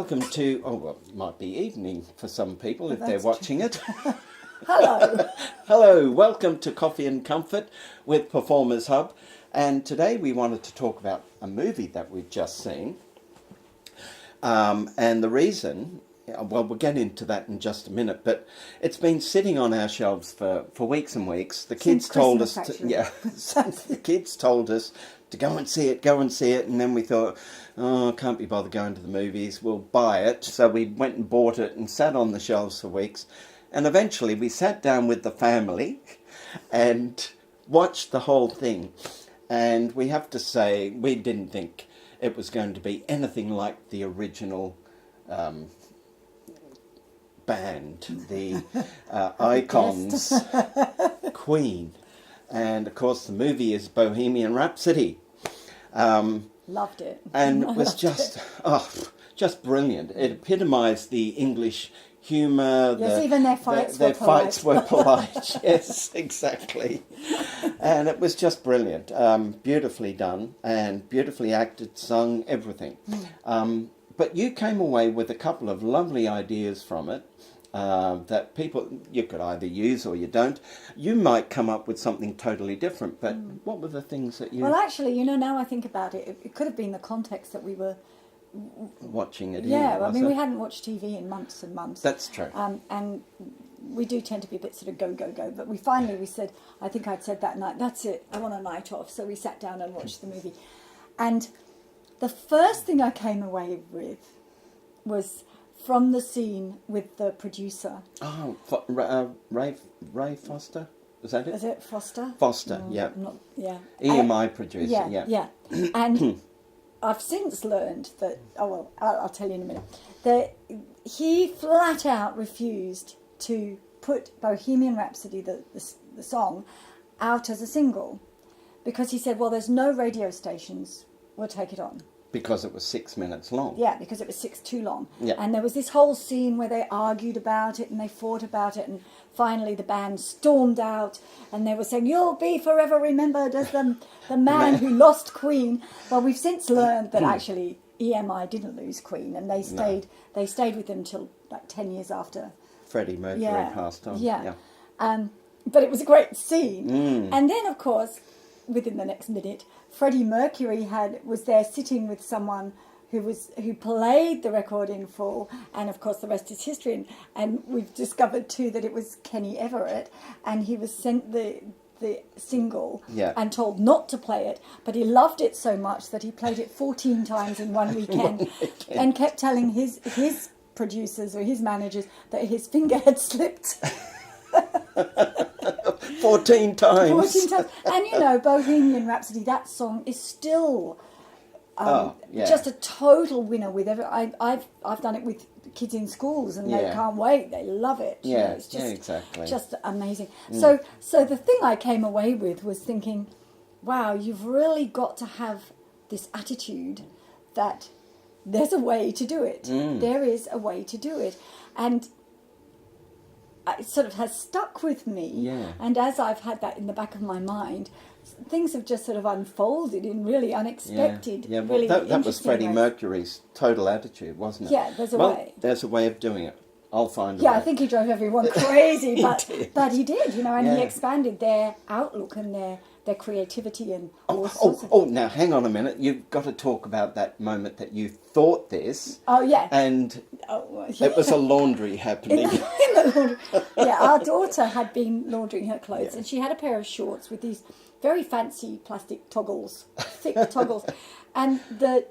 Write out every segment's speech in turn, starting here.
welcome to, it might be evening for some people if they're watching it. Hello. Hello, welcome to Coffee and Comfort with Performers Hub. And today we wanted to talk about a movie that we've just seen. And the reason, well, we'll get into that in just a minute, but it's been sitting on our shelves for weeks and weeks. The kids told us the kids told us to go and see it, and then we thought, oh, can't be bothered going to the movies, we'll buy it. So we went and bought it and sat on the shelves for weeks. And eventually we sat down with the family and watched the whole thing. And we have to say, we didn't think it was going to be anything like the original band, the Icons, Queen. And of course the movie is Bohemian Rhapsody. Loved it. And it was just brilliant. It epitomised the English humour. Yes, even their fights were polite. Fights were polite. Yes, exactly. And it was just brilliant. Beautifully done and beautifully acted, sung, everything. But you came away with a couple of lovely ideas from it that you could either use or you don't. You might come up with something totally different, but what were the things that you... Well, actually, now I think about it, it could have been the context that we were... watching it. Yeah, I mean, we hadn't watched TV in months and months. That's true. And we do tend to be a bit sort of go. But we finally said, I think I'd said that night, that's it, I want a night off. So we sat down and watched the movie. And the first thing I came away with was from the scene with the producer. Oh, Ray Foster? Was that it? Is it Foster? Foster, No, yeah. Yeah. EMI producer, Yeah. And I've since learned that, I'll tell you in a minute, that he flat out refused to put Bohemian Rhapsody, the song, out as a single. Because he said, well, there's no radio stations will take it on. Because it was 6 minutes long. Yeah, because it was too long. Yeah. And there was this whole scene where they argued about it and they fought about it, and finally the band stormed out and they were saying, you'll be forever remembered as the man who lost Queen. Well, we've since learned that actually EMI didn't lose Queen, and they stayed with them till like 10 years after Freddie Mercury passed on. Yeah. But it was a great scene. And then, of course, within the next minute, Freddie Mercury was there sitting with someone who played the record in full, and of course the rest is history. And we've discovered too that it was Kenny Everett, and he was sent the single and told not to play it, but he loved it so much that he played it 14 times in one weekend, and kept telling his producers or his managers that his finger had slipped. 14 times. 14 times. And Bohemian Rhapsody, that song is still just a total winner with I've done it with kids in schools, and they can't wait. They love it. Yeah, it's just, exactly. Just amazing. So the thing I came away with was thinking, wow, you've really got to have this attitude that there's a way to do it. There is a way to do it. And it sort of has stuck with me. Yeah. And as I've had that in the back of my mind, things have just sort of unfolded in really unexpected, well, really that was Freddie ways. Mercury's total attitude, wasn't it? Yeah, there's a way. There's a way of doing it. I'll find a way. Yeah, I think he drove everyone crazy, but he did, and Yeah. he expanded their outlook and their creativity and all sorts of... Oh, now hang on a minute. You've got to talk about that moment that you thought this. Oh, yeah. And it was a laundry happening. In the laundry. Yeah, our daughter had been laundering her clothes, and she had a pair of shorts with these very fancy plastic toggles, thick toggles, and the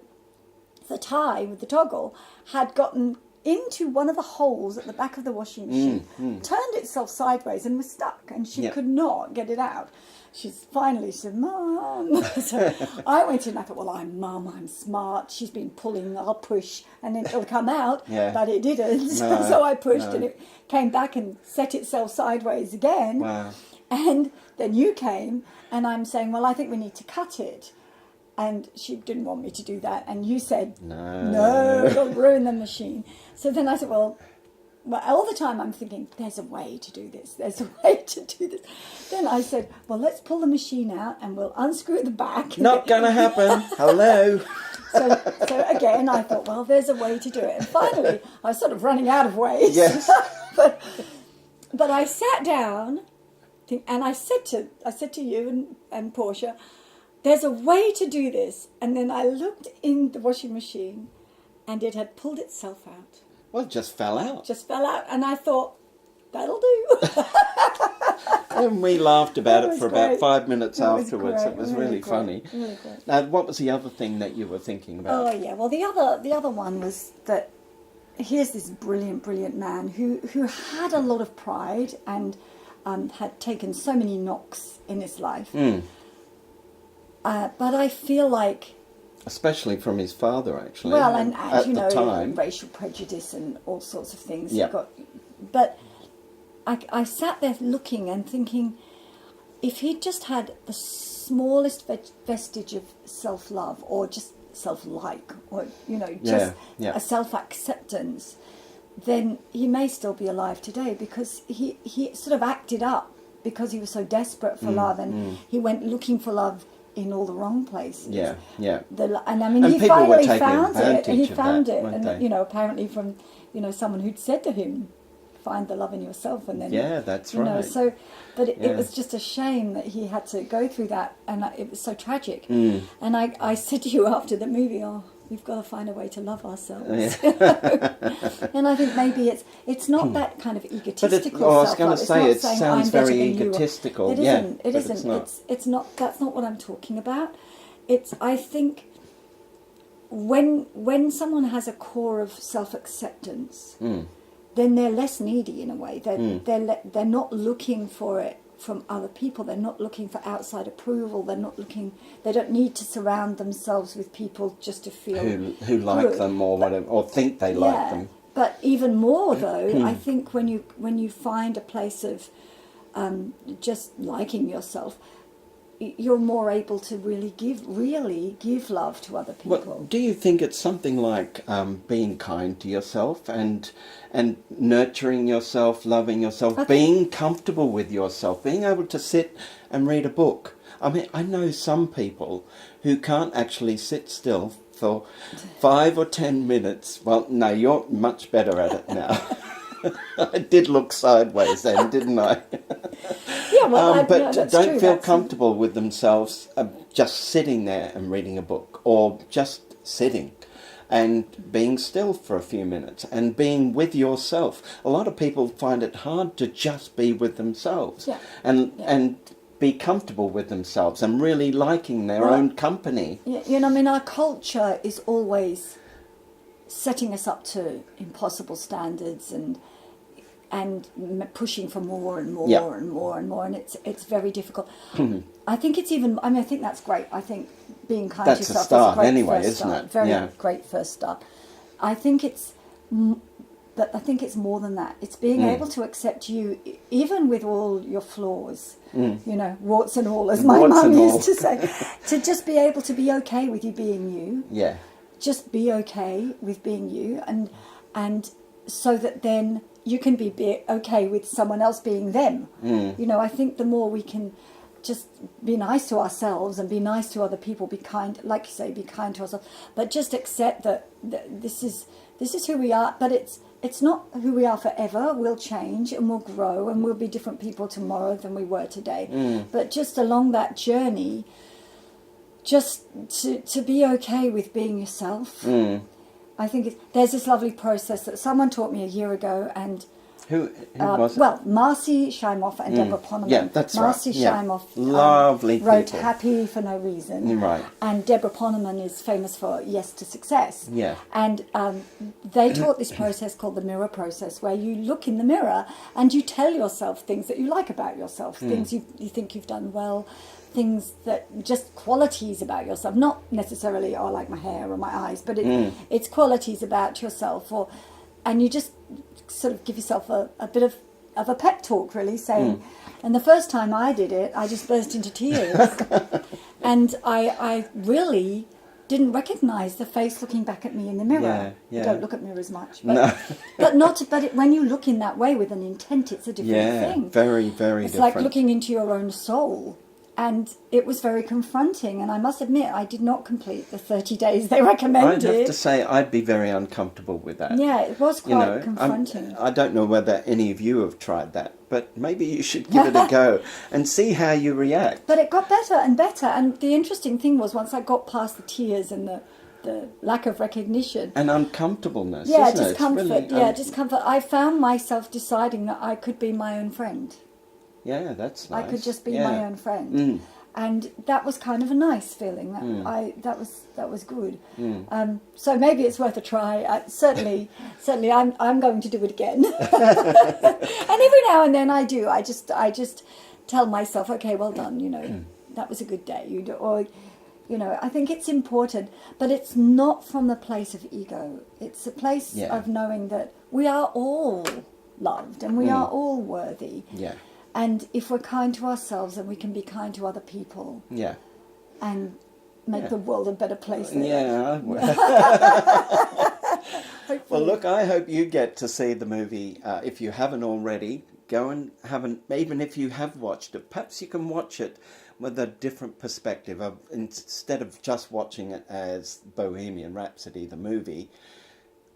tie with the toggle had gotten into one of the holes at the back of the washing machine, turned itself sideways and was stuck, and she could not get it out. She said, Mum. So I went in and I thought, well, I'm smart. She's been pulling, I'll push, and then it'll come out. Yeah. But it didn't. So I pushed and it came back and set itself sideways again. Wow. And then you came and I'm saying, well, I think we need to cut it. And she didn't want me to do that. And you said, no, it'll ruin the machine. So then I said, well, well, all the time I'm thinking, there's a way to do this. There's a way to do this. Then I said, well, let's pull the machine out and we'll unscrew the back. Not going to happen. Hello. So again, I thought, well, there's a way to do it. And finally, I was sort of running out of ways. Yes. but I sat down, and I said to you and Portia, there's a way to do this. And then I looked in the washing machine, and it had pulled itself out. Well, it just fell out. Just fell out, and I thought, that'll do. And we laughed about it for great. about 5 minutes afterwards. Great. It was really great. funny. Really great. Now, what was the other thing that you were thinking about? Oh yeah, well the other one was that here's this brilliant man who had a lot of pride and had taken so many knocks in his life. But I feel like, especially from his father, actually. well, and at you the know, time, racial prejudice and all sorts of things. Yeah. But I sat there looking and thinking, if he'd just had the smallest vestige of self-love, or just self-like, or, you know, just a self-acceptance, then he may still be alive today, because he sort of acted up because he was so desperate for love, and he went looking for love in all the wrong places. Yeah. And I mean, And he people were finally taking found it. advantage He of found that, it, weren't and they? you know, apparently from someone who'd said to him, "Find the love in yourself," and then that's you know, right. so, but it was just a shame that he had to go through that, and it was so tragic. And I said to you after the movie, "Oh, we've got to find a way to love ourselves." And I think maybe it's not that kind of egotistical. I was going to self-love. say, It's it not saying, sounds "I'm better very than you." egotistical. It isn't. It isn't. It's not. That's not what I'm talking about. I think when someone has a core of self-acceptance, then they're less needy in a way. They're not looking for it from other people. They're not looking for outside approval. They don't need to surround themselves with people just to feel who like good. them or whatever, or think they like them. But even more though, I think when you find a place of just liking yourself, you're more able to really give love to other people. Well, do you think it's something like being kind to yourself and nurturing yourself, loving yourself, being comfortable with yourself, being able to sit and read a book? I mean, I know some people who can't actually sit still for 5 or 10 minutes. Well, no, you're much better at it now. I did look sideways then, didn't I? Yeah, well, but that's don't true. feel comfortable with themselves just sitting there and reading a book, or just sitting and being still for a few minutes and being with yourself. A lot of people find it hard to just be with themselves and be comfortable with themselves and really liking their own company. You know, I mean, our culture is always setting us up to impossible standards and pushing for more and more and more and more, and it's very difficult. I think it's even. I mean, I think that's great. I think being kind to yourself a start is a great anyway, first isn't start. it? Very great first start. I think it's. But I think it's more than that. It's being able to accept you, even with all your flaws, you know, warts and all, as my mum used to say, to just be able to be okay with you being you. Yeah. Just be okay with being you, and so that then you can be okay with someone else being them. You know, I think the more we can just be nice to ourselves and be nice to other people, be kind, like you say, be kind to ourselves, but just accept that this is who we are. But it's not who we are forever. We'll change and we'll grow and we'll be different people tomorrow than we were today. But just along that journey, just to be okay with being yourself. I think there's this lovely process that someone taught me a year ago, and who was it? Well, Marcy Shimoff and Deborah Poneman. Yeah, that's Marcy right. Yeah. Shimoff Lovely wrote people. Happy for No Reason. Right. And Deborah Poneman is famous for Yes to Success. Yeah. And they taught this process called the mirror process, where you look in the mirror and you tell yourself things that you like about yourself, things you think you've done well, things that just qualities about yourself, not necessarily, oh, I like my hair or my eyes, but it's qualities about yourself, and you just sort of give yourself a bit of a pep talk, really, saying, and the first time I did it, I just burst into tears, and I really didn't recognise the face looking back at me in the mirror. Yeah, yeah. I don't look at mirrors much, but No. when you look in that way with an intent, it's a different thing. Very, very It's different. like looking into your own soul. And it was very confronting. And I must admit, I did not complete the 30 days they recommended. I'd have to say I'd be very uncomfortable with that. Yeah, it was quite confronting. I don't know whether any of you have tried that, but maybe you should give it a go and see how you react. But it got better and better. And the interesting thing was, once I got past the tears and the lack of recognition. And uncomfortableness, yeah, isn't discomfort. it? Really, discomfort. I found myself deciding that I could be my own friend. Yeah, that's nice. I could just be my own friend. And that was kind of a nice feeling. That was good. So maybe it's worth a try. Certainly, I'm going to do it again. And every now and then I do. I just tell myself, okay, well done. That was a good day. I think it's important, but it's not from the place of ego. It's a place of knowing that we are all loved and we are all worthy. Yeah. And if we're kind to ourselves, then we can be kind to other people. Yeah. And make the world a better place. Yeah. Well, look, I hope you get to see the movie. If you haven't already, go and even if you have watched it, perhaps you can watch it with a different perspective. Instead of just watching it as Bohemian Rhapsody, the movie,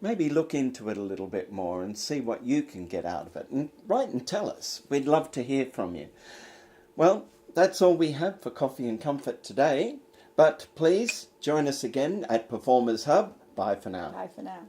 maybe look into it a little bit more and see what you can get out of it. And write and tell us. We'd love to hear from you. Well, that's all we have for Coffee and Comfort today. But please join us again at Performers Hub. Bye for now. Bye for now.